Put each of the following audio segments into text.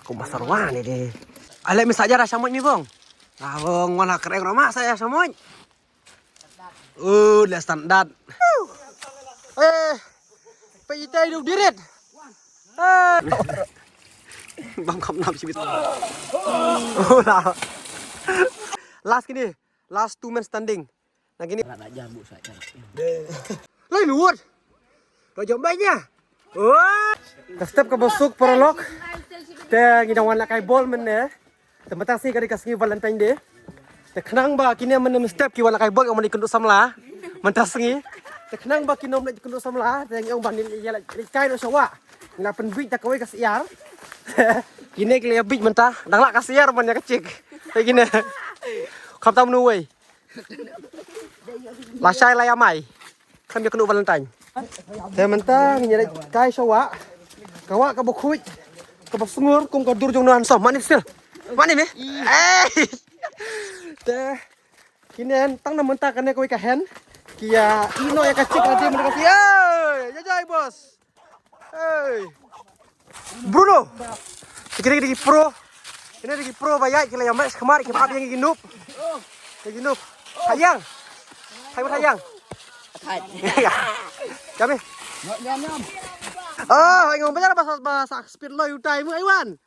Kung masarwa ni deh. Alay mi saja rasa moy mi bong. Ah bong wala kereng rumah saya samoy. Udah standar. Payitay du dirit. Bang kam namชีวิต Last gini, last 2 men standing. Nah gini. Nak jambu saja. Lai luat. Lo jombanya. Wah. Step ke bosuk prolog. Te ngidawan nak kai bol men ne. Te matang si kari kasngi Valentine Day. Te kenang ba kini men step ki wan kai bol yang mani kenduk samla. Mentasngi. Te kenang ba kini men kenduk samla. Te yang ban ya kai no sawa. Ngapen big tak kawai kasiar. Kini kali big mentah. Dang lak kasiar man ya kecik. Kayak gini. Kam tahu nuwe. Lasai layamai. Kan dia kenduk Valentine. Te mentah nyari kai sawa. Kawa ka bokhuj. Ka basungur kum ka dur jong nan som. Manis sil. Manis me. Te kini tang na mentah kan kawai ka hen. Kia ino ya kecik nanti mereka sih. Jajai bos. Hey. Bruno. Kira di pro. Ini di pro bayar kira yang mas kemarin kita apa yang ginup. Yang ginup. Sayang. Sayang. Kami. Nyam. Oh, ngomong benar bahasa speed lo utai mu Iwan.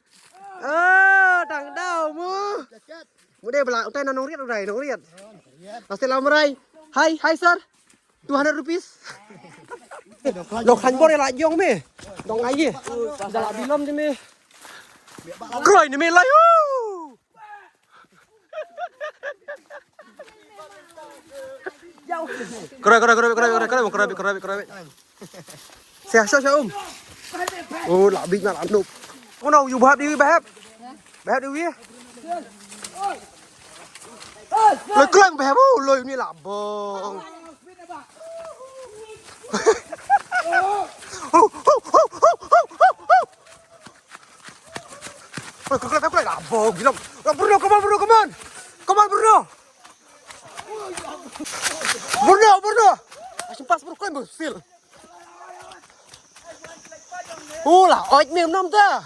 Tang dau mu. Mu deh belak utai nong riat utai nong riat. Pasti lamurai. Hai sir. 200 rupees. Dok hanbor ya lajong me. Dong aye. Dah bilom je me. Kroy ni me lai. Kroy. Siap. Oh, lak big nak nup. Oh no, you bahap dewi bahap. Bahap dewi. Loi klang bahap loi ni lak bong. Kau labong, bilang, Bruno, come on, Bruno, asyik pas Bruno, kau bersil. Lah, oit miem nom ta.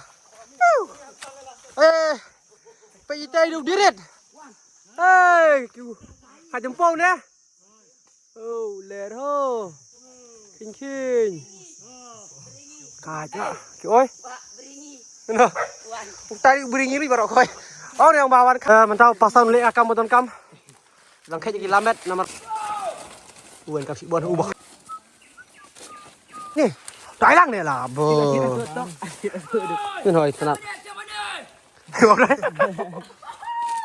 Payitay du dirit. Hai jempol dah. Let ho. King. Kaca, oi. Nah, tadi beringi baru koi. Oh, yang bawan mentau pasang lek akam boton kam. Lang kai jadi lamet nomor. Uan kam si buan ubah. Nih, Thailand nih lah, bo. Ini hoi tenat. Ngomong deh.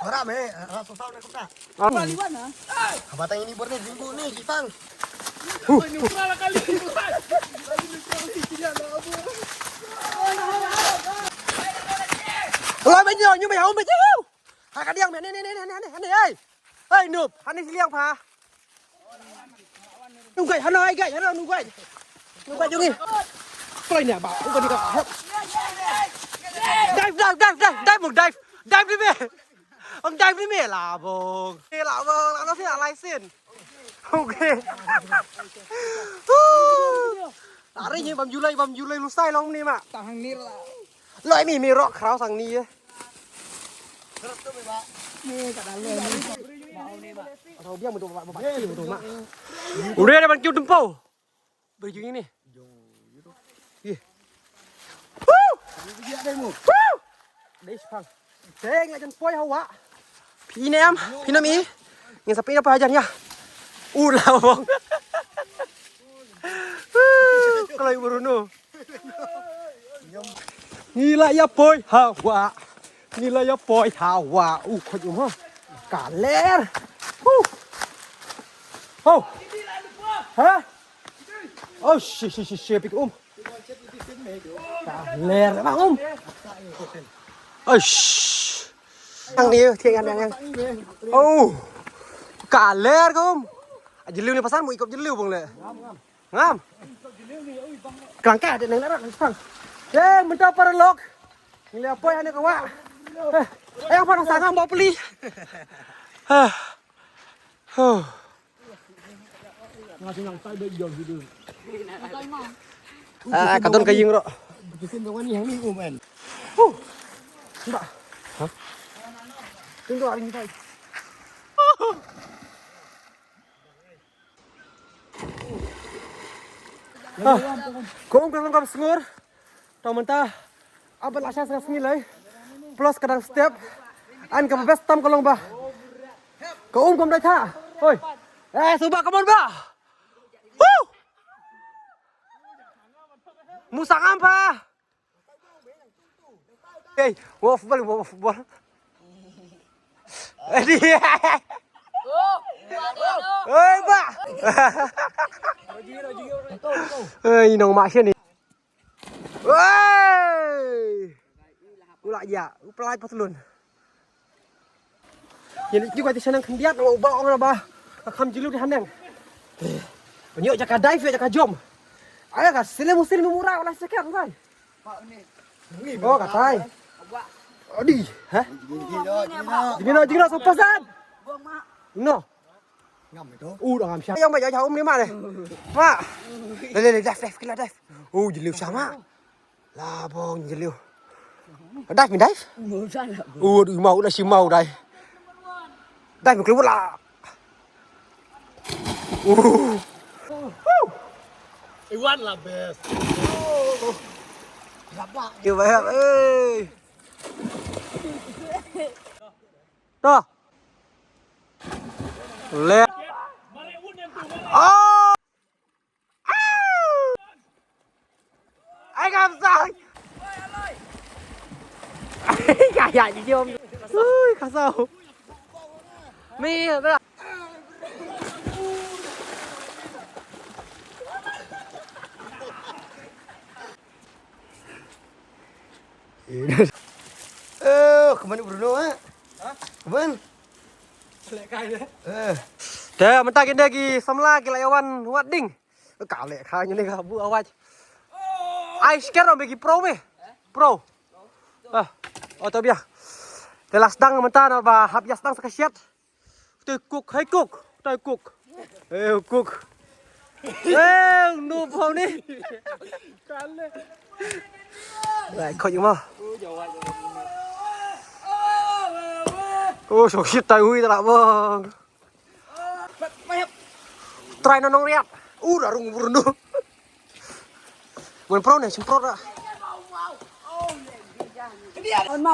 Orang me, rasa tahu nak kita. Baliwan ah. Batang ini bornya jumbo nih, Kitang. Neutral kali. Rồi bây giờ như mày không mày chứ. Hai cái điang mày này ơi. Ê nụp, hắn đi liang phà. Nung gậy hắn ơi, gậy hắn nung gậy. Nung gậy cho đi. Coi nè bảo không có đi cả. Dive một dive. Dive đi mẹ. Ông dive đi mẹ là bồ. Là bồ, nó sẽ là lai xiên. Ok. Lari như bầm Julai lu sai long ni mak. Tahan nir lah. Loại mì rọ khao sang ni. Terus tu me, Pak. Ni kat dalam ni. Mau ni, Pak. Tahu biang betul Pak betul mak. Udah ada bangkiu dempau. Baju ini. Ih. Dia dai mu. Đấy phăng. Thế lại chân phôi hậu ạ. Phi nem ý. Nhìn sắp apa aja nha. Lah bang. Kalau Bruno. Nilai ya poi hawa. Nilai ya poi hawa. Kau cuma kaler. Oh. Hah? Oh, shit, pick Kaler bang Yang ni, thiang yang. Oh. Kaler kom. Jeliu ni pasal mau ikut jeliu bang le. Ngam. Kelangka ada nang narak bang. Mentah paralog. Nilai apa yang ni kawa? Yang apa sangat bawa peli? Kanton kaying ro. Kisim dengan ni yang ni men. Mbak. Hah? Tunggu hari ini. Kung kang sengur. Tau mentah. Apa lah saya senilai. Plus kadang step. An ke best tam kolong bah. Kung kom dai tha. Oi. Subak come on bah. Woo! Musang apa? Hey, football. Dia. Oi, Pak. Nong mak sini. Woi. Ulak ya, pelai paslon. Jadi juga di sana kendiat mau bawa orang bah. Akam jilu di handeng. Banyak jaka dive jaka jom. Ayo kah, sila muslim murah olah sekian kan. Oh, katai. Adi, hah? Gino sopasan. No. Ngam itu. Udah ngam siapa? Yang banyak jauh ni mana? Mak. Dive kila dive. Jeliu sama. Lah bong jeliu. Dive min dive? Mau dah si mau dah. Dive keluar lah. Iwan lah best. Yêu vậy hả? Ê. Đó. Lên. Oh. Anh làm sao? Gà gà gì chưa? Ui, khá sao? Mi đó. Kemana Bruno ah? Hah? Kemana? Lekay deh. Dah, mentah kita lagi samla kita lawan Wading. Kau lekay ni kau bu awaj. Ai sekarang bagi pro me? Pro. Oh tu biar. Telas dang mentah na ba hab yas dang sekasiat. Tu cook, hai cook. Tu cook. Cook. Nu phau ni. Kale. Lại coi mà. Sổ shit tay hui tak bang. Try nonong lihat. Dah rung burnu. Mun pro nih, semprot dah.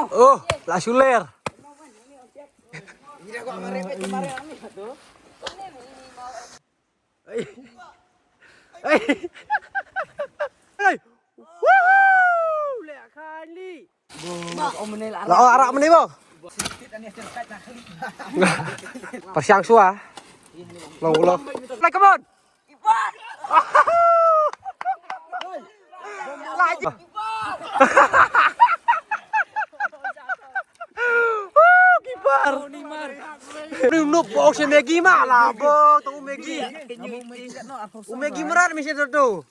Oh, lah suler. Hey. Woohoo! Lẹ khai đi. Là arak meneh, Bang. Pasiang sua. Long ulo. Like come on. Lại. Kiper. Đừng núp bộ xe Maggie mà là bơ, tao Maggie. Maggie merat mesti tu.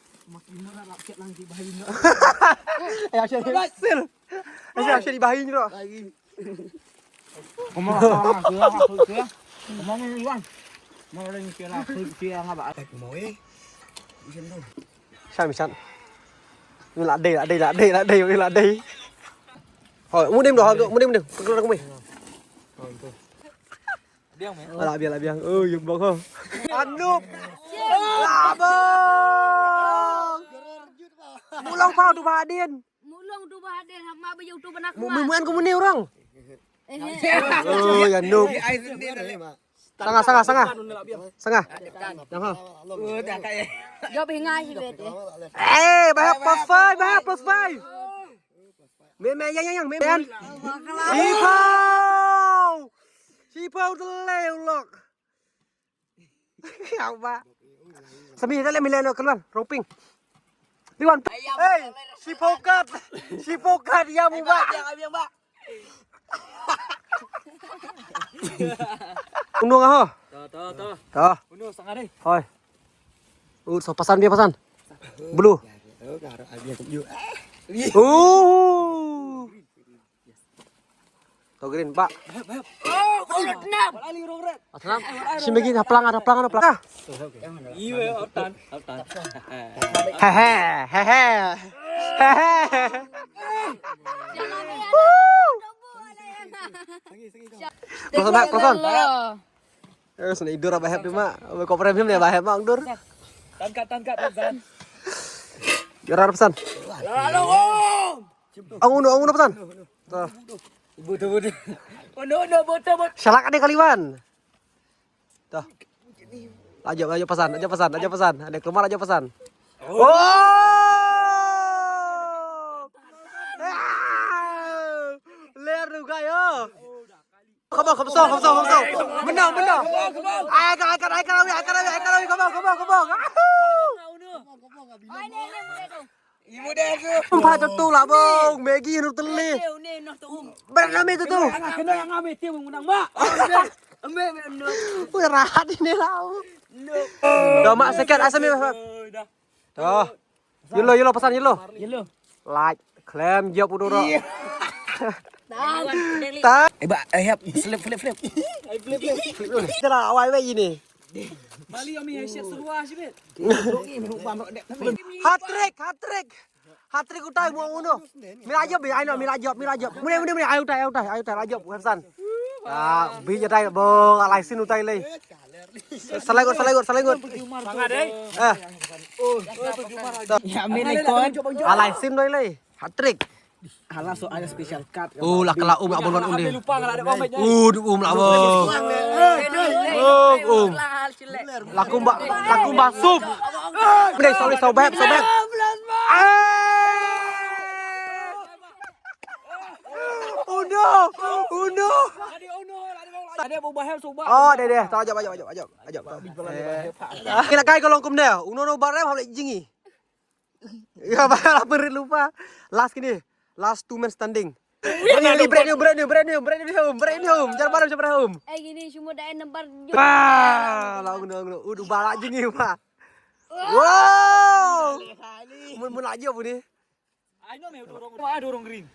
Asyik sil. Asyik di bahin tu. Sao mày sẵn? Lại đây. Hỏi muốn đêm đó, muốn đêm được, không mày. Lại biếng. Dùng bóng không? Ăn núp. Là bơ. Mũ lông phao tu Bà Điên. Mak baju tu benak. Mumuan ko muni orang. Yan noob. Sanga. Yang ha. Jawab hingai si bet. Bahap plus 5. Men yang men. Sipau teleu lok. Apa? Sami dah le mileno keluar, roping. Liwan. Hey, si pokat ya mu ba. Unung ah. Tuh. Unung setengah deh. Hoi. So pasan dia pasan. Blue. Tuh green, Pak. Atnam. Si Megi haplang. Iya, autan. Hehe. Pelakon bak, pelakon. Sana idur abah hep mak. Kau premium deh abah hep mak dur. Tangkat Zan. Juara pesan. Ang uno pesan. Tuh. Butuh. Oh no, butuh. Syalak ada kaliwan. Tuh. Aja pesan. Ada keluar aja pesan. Oh! Leer juga yo. Come on. Menang. Ay, karawi. Come on. Ai ni muda tu. Ibu dah tu. Umpa tu lah bang. Maggie hidup teli. Ni noh tu. Bernama itu tuh. Kena yang ambil tim menang mak. Ambil. Wih rahat ini lah. Dah mak sekian asam ni. Tuh. Yelo pesan yelo. Like, claim, jawab udara. Tak. Bak, help flip. Jalan awal bayi ni. Bali kami siap seluar sibet. Hat-trick utai buang uno. Mirajab be, ayo mirajab. Mune ayo utai rajab Hasan. Ah, bi jadai bo alaisin utai lei. Selegot. Sangat deh. Ya amin ikon. Alaisin doi lei. Hat-trick. Halah so ada special card. Lah kala abon undi. Lupa kalau ada komen. Lah bang. Laku mbak sup. Udah sorry sobek. Uno. Ada ubah help sobat. Oh, deh. Tahu ajak. Kena kai kolong kum deh. Uno barem hab jingi. Ya bah lupa. Last 2 men standing. Ini brand new. Jangan home. Gini semua dah nembar. Lah uno. Udah balak jingi pak. Wow. Mun aja bu ni. Ayo me dorong green.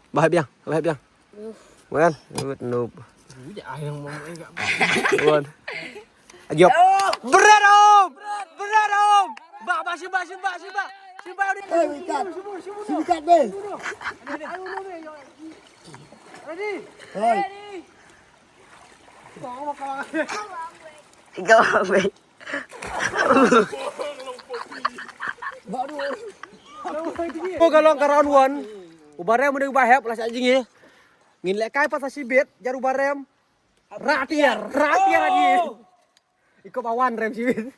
Bahab yang. Well, noob. Yang mau enggak. Buan. Ajop. Berat om. Ba Simba. Sikat deh. Kalau karan wan, ubarem udah ubah hep lah sajing ye. Ngin lek kai pas sibet jar ubarem. Ratiar lagi. Iko bawan rem sibet.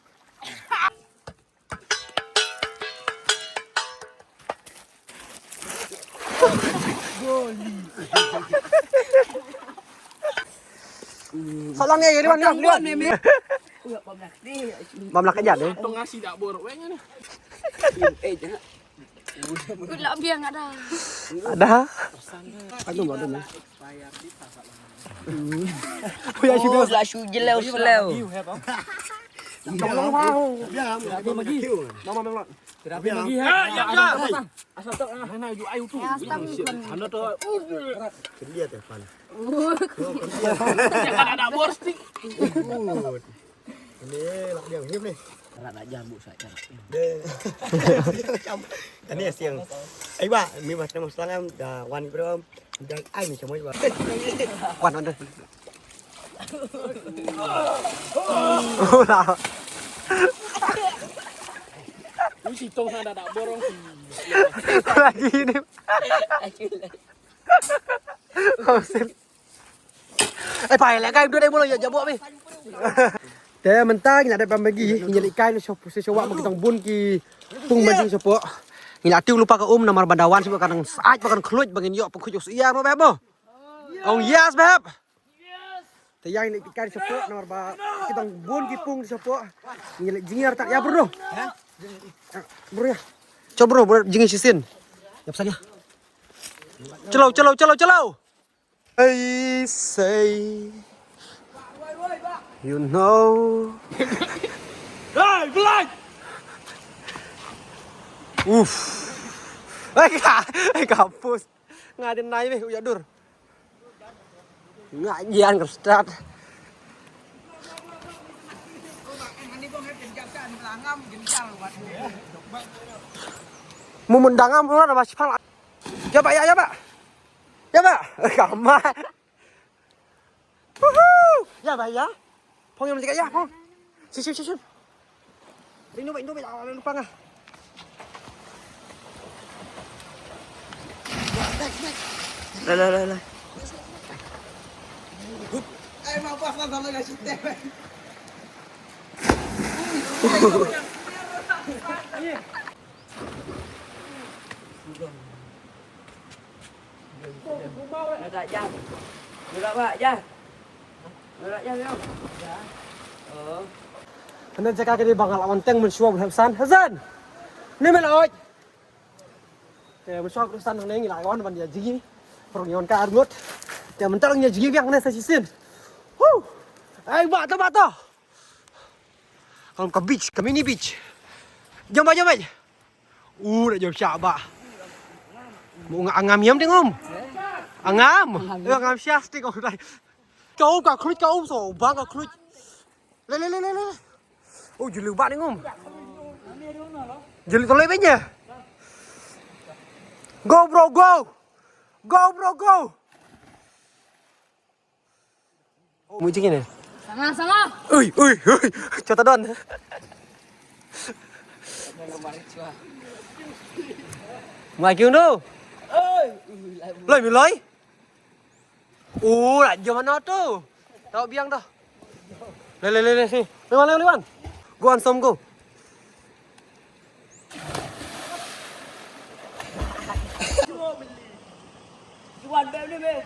Salang ya, liwan. Mamlak aja deh. Tong ngasih dak borok we ni. Lah biar enggak ada. Ada. Aduh, enggak ada. Ya sudah. Lah su jelau. Mama. Terapi lagi ya. Asal tak nah ju ayu tu. Anda tu. Dia tepan. Jangan ada borsting. Ini lak dia hidup ni. Nak jambu saya. Ini siang. Ba, mi mas nama selang dah wan bro. Dah ai ni semua ba. Wan ada. Lah. Si tong sana dak borong. Lagi ini. Phải lại cái đưa đây mua là giờ bộ đi. Thế mình ta nhà đây bagi nhà lại cái nó sewa bagi tang bun ki tung bagi sepo. Nhà tiêu lupa ka namar bandawan sepo kadang saat bahkan keluj bagi yo pekuj iya mo bebo. Oh yes beb. Te yang lại cái sepo namar ba kitang bun ki pung sepo. Nhà lại jingir tak ya bro. Bro ya. Coba bro jingir sisin. Ya pesannya. Celau. I say, you know. Hey, blind. Kampus. Ngadin naik uya dur. Ngajian ke start. Mumundangam ulah ada masih pala. Ya Pak. Ya, Pak. Kamar. Ya, Pak ya. Phong em gì cả ya, Phong. Sim. Đi nó bị lên phăng à. Đây. Em mau qua phăng lại chụp đẹp. Nên jaga cái đi bằng là teng mình xua một san. Hazan. Ni mình ơi. Để mình xua cái san thằng này lại con bằng gì gì. Phần nhon cả ngốt. Để mình tăng nhà gì việc này sẽ xin. Ai bata. Kalau ke beach, ke mini beach. Jom ba. Dah jom syak ba. Mau angam yam tengok om. Angam. Angam sias tengok đây. Kau cả khuất kau so, bang cả khuất. Lên. Ôi dữ liệu bạn tengok om. Dữ liệu toleh banyak. Go bro, go. Oh, macam ni. Sama. Ui, cho ta đơn. Ngoài kêu đâu? Lấy mình lấy. Lại giờ mà nó tu. Tao biang dah. Lên sini. Lewan. Go on some go. Juan bel ni be.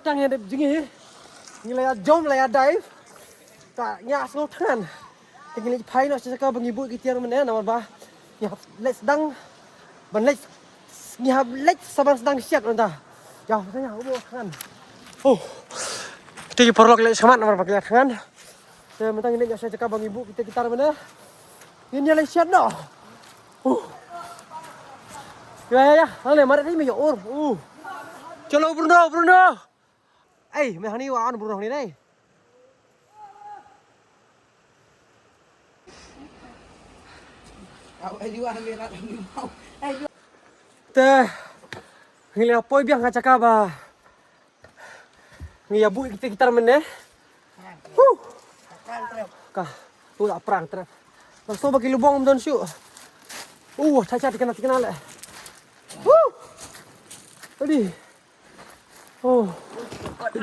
Tang yang đẹp jing ni laya jom laya dive tak nya slow tan kini pai nak cakap bagi ibu kita mana nama bah ya let sedang ban let ni ha let sabang sedang siap entah jauh tanya ibu kan kita perlu let semat nama pakai kan saya mentang ini saya cakap bagi ibu kita mana ini lay siap dah ya hang mari ni me ur chalo Bruno mày hani wa an Bruno ni đây. Teh, ngili apa biang cakap ba? Ngi abu kita mana? Kah, tu tak perang terus. Langsung bagi lubang don syuk. Cacat dikenal le. Tadi.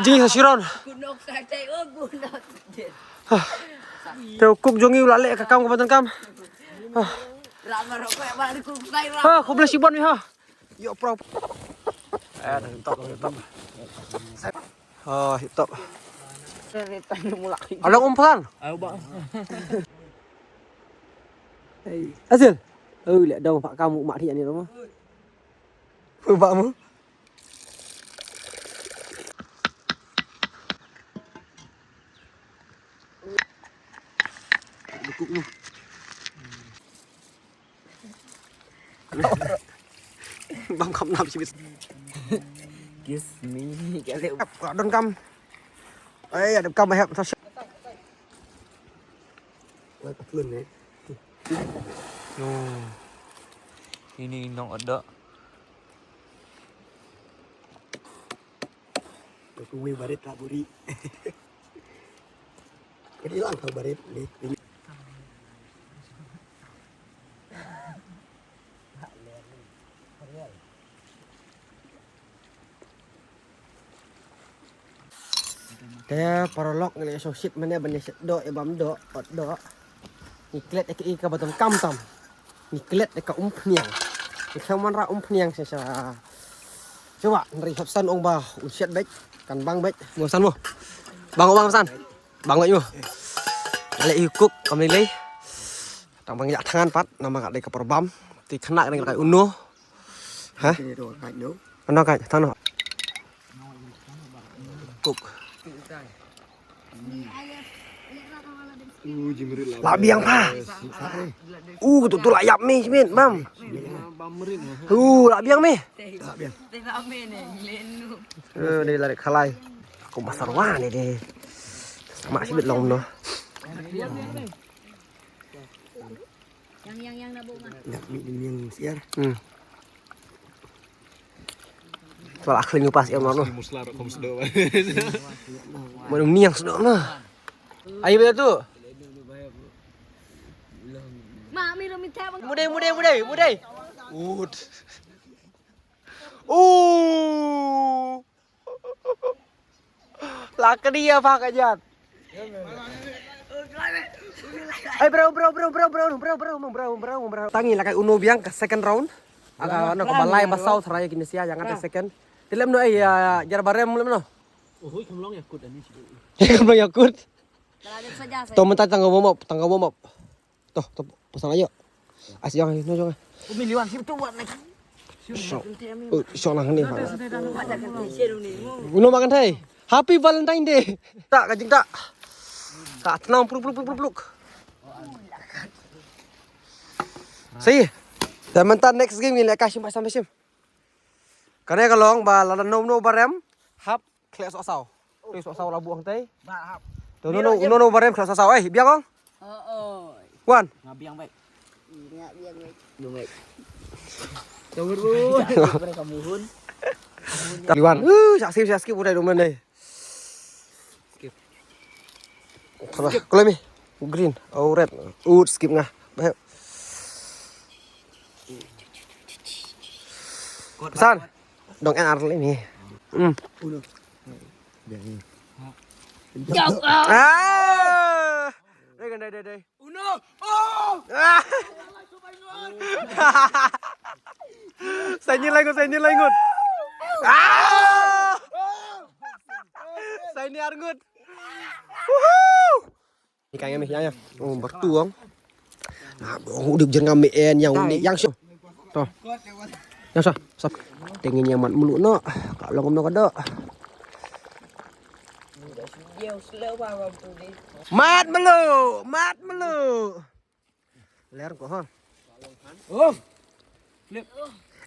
Jing sa siron. Gunok sate gunok. Teu kup jongi ulale ka kam ka kam. Ramar ko balik ko sai Ko belah sibon ni ha. Yo pro. Top. Top. Seretan mulak. Ada umpan. Ayo bang. Azil. Lihat dong pak kamu mak dia ni rumah. Pakmu. Dukuk lu. Bang không làm gì biết. Kiss me. Cái liệu. Quả đơn cam. Ấy, đơn cam mày hẹp sao? Wah, kebetulan ya. Ini nong ada. Kuwi barit laburi. Cái đi lang thầu barit đi. Dia paralog ngeli associate mana bani do e bam do ot do. Ni klet ek ka batam kam tam. Ni klet ek pniang. Ni khaman ra pniang sa Coba nari hapsan ong ba usiat baik kan bang baik ngosan mo. Bang hapsan. Bang baik mo. Ale ikuk kami lay. Tang bang yak tangan pat nama kat dei ka perbam. Ti kena dengan kai uno. Hah? Ano kai tano. Kuk. Labiang pa. Betul layak mi min, mam. Labiang mi. Đây là khalai. Aku pasar wah nih deh. Sama sih belum no. Yang nabungan. Yang siar. Soal akhlak ngupas ya no. Muslar kom sedok. Mana ni yang sedok no. Ayo betul tu. Mak mi lo minta bang. Mudai. Ud. Laka dia pak ajat. Ay bro. Tangi lah kay uno biang ke second round. Aga ano ka balay basaw saraya kinesiya yang ate second. Dilem no ay jar barem lem no. Uy, kamlong yakut ani. Kamlong yakut. Talaga saja saya. To mentah tangga momop. Toh, pasang ayo. Asyik yang no jong. Umiliwan sih tu buat nak. Syok lang ni. Uno makan thay. Happy Valentine Day. Tak kajing tak. Kak tenang peluk. Say. Dan mentah next game ni lekas sampai sim. Karena kalau ba lalan no barem hap klek sok saw labu ang tay. Ba hap. Tu no barem klek sok saw biang kong. Wan. Ngabiang baik. Baik. Tawur bu. Mereka muhun. Liwan. Sakit udah domen deh. Skip. Kalau mi green, red, skip ngah. Baik. Pesan. Dong enar ini. Uno. Đây. Uno. Oh. Saya nyilai ngut. Saya ni arngut. Ikan yang ya. Bertuang. Nah, udah jangan ngambil yang sih. Tuh. Yang sah. Tengin yang mat mulu no. Kalau ngomong kada. Mat melu. Ler kok ha. Oh.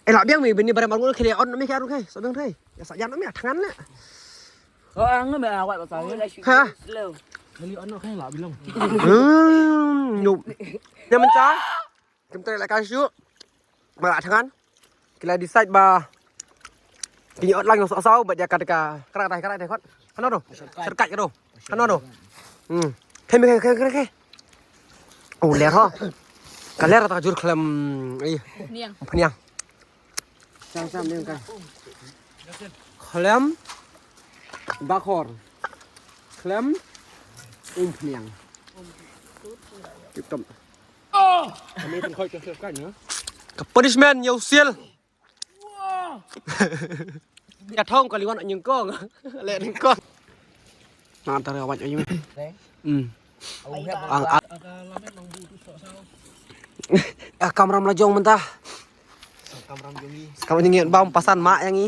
Lak biang mi bini barang bangun kiri on mi karu kai. Sobeng thai. Ya sak jan mi tangan le. Ang me awak pasal. Ha. Beli ono kan lak bilang. Nhục. Nhà mình cha. Chúng ta lại cá sấu. Mà lại tangan. Kita decide ba. Kini on lang so ba dia kata karak dai kot. Kano do? Serkat ke do? Kano do? Kai. Oh, ler ha. Kaler tak jur klem Peniang. Sam ni kan. Klem bakor. Klem Peniang. Tiếp tục. Kami kan kau kan ya. Punishment nhiều xiên. Nhà thông còn liên quan những con. Lẹ đến con. Nó ta ra cho như Kamram lajong mentah. Kamram nyengit bam pasan mak yang ni.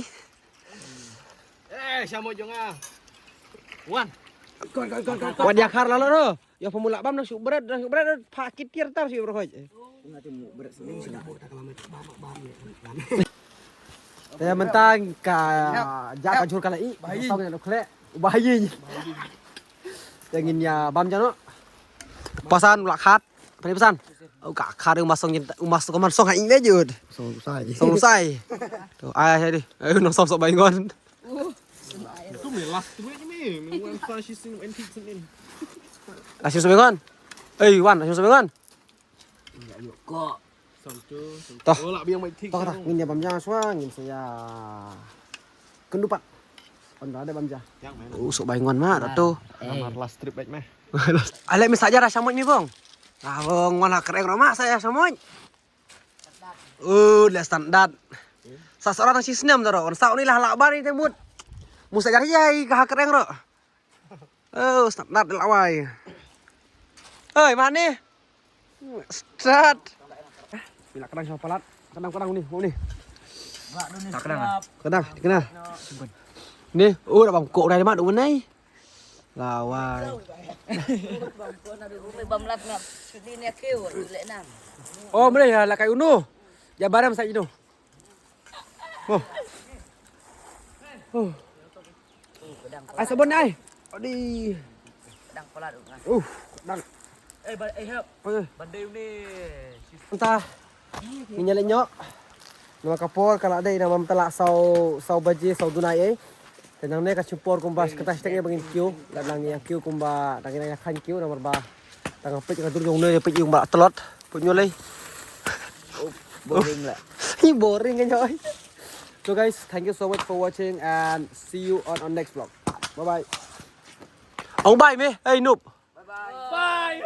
Siapa jong ah. Wan. Wan yakar lalu do. Ya pemula bam nang berat pakit tiar tar sih bro. Saya mentang ka jaga jur kalai. Sau này nó khỏe. Bahaya. Tenginnya bam jano. Pasan lakat. Pani pesan. Cả khá được masuk ke mansong hai ini aja. Song sai. Tuh ayah di. Ayo nong sok bayi ngon. Tu melas tu ni. Memang fascism antik senin. Asyik sebengan. Wan, asyik sebengan. Kok. Toh. Oh lak biang baik tik. Toh ngin ya bamja swa ngin saya. Kendupat. On ada bamja. Sok bayi ngon mah tuh. Kamar last trip baik meh. Alek mi saja rasa moy ni bong. Ah bong mana keren mak saya samoy. Udah standar. seorang nang sisnem taro. Sau ni lah lakban ni temut. Musa jadi jai kah kereng ro. Oh, snap lawai. Oi, mana? Start. Bila kadang sama palat. Kadang ni, ni. Tak kenal. Kadang, dikenal. Ni, oh dah bangkok dah mak duk menai. Lawai. Umi bamlat ngap. Sudi ni kêu lệ nam. Oh, menai lah kai unu. Ya baram sai inu. Oh. Oh. Ai sabun ai. Adi. Kadang palat kan. Kadang. Help. Oh. Bandai ni. Entah. Minyak lenyok. Nama kapor kalau ada nama mentelak sau baji sau dunai tenang ni kacumpur kumbas kertas tengah bangin kiu ladang yang kiu kumba daging yang kan kiu nomor bah tangga pet ka dur jong ne pet yung ba telot punyo lay Boring lah. Hi boring kan coy. So guys, thank you so much for watching and see you on next vlog. Bye bye. Ông bay me, hey noob. Bye.